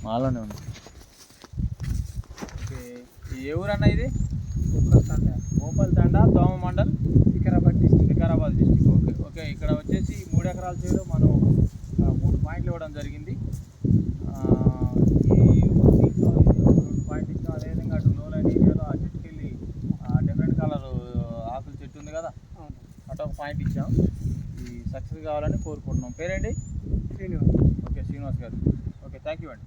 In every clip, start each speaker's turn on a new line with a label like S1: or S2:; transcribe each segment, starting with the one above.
S1: మాలోనే ఉంది. ఓకే, ఏ ఊరన్నా ఇది? మోపల్ తండా, దోమ mandal, Vikarabad district. Okay okay. ఇక్కడ వచ్చేసి 3 ఎకరాల చేలో మనం 3 పాయింట్లు ఇవ్వడం జరిగింది. ఈ దీంట్లో 2 పాయింట్లు ఇచ్చాం. అదేవిధంగా అటు లోలైన ఏరియాలో ఆ చెట్టుకి వెళ్ళి డిఫరెంట్ కలర్ ఆకుల చెట్టు ఉంది కదా, అటు ఒక పాయింట్ ఇచ్చాం. ఈ సక్సెస్ కావాలని కోరుకుంటున్నాం. పేరేంటి? శ్రీనివాస్. ఓకే, శ్రీనివాస్ గారు. ఓకే, థ్యాంక్ యూ అండి.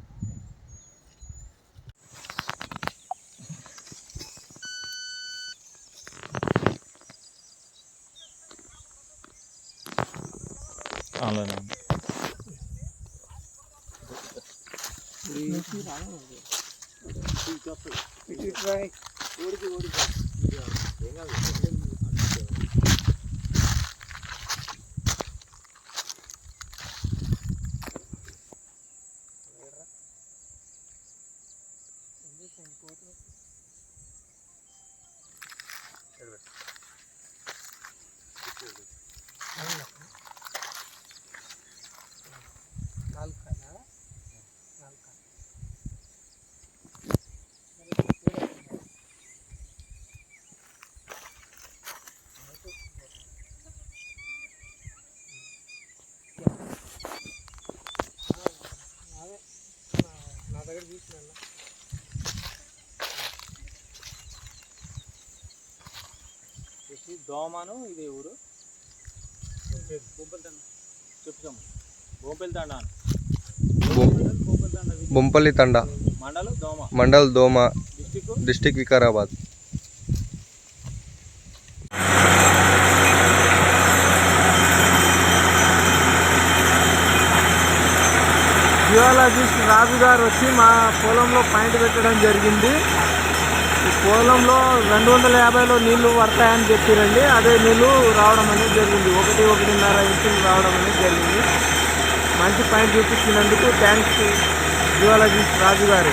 S1: అలానే దోమను. ఇది ఊరు చెప్తాము.
S2: బొంపల్లి తండా, మండల్ దోమ, డిస్టిక్ వికారాబాద్.
S3: జియాలజిస్ట్ రాజు గారు వచ్చి మా పొలంలో పాయింట్ పెట్టడం జరిగింది. ఈ పొలంలో 250లో నీళ్లు పడతాయని చెప్పిరండి. అదే నీళ్లు రావడం అనేది జరిగింది. 1-1.5 ఇంచులు రావడం అనేది జరిగింది. మంచి పాయింట్ చూపించినందుకు థ్యాంక్స్ జియాలజిస్ట్ రాజు గారు.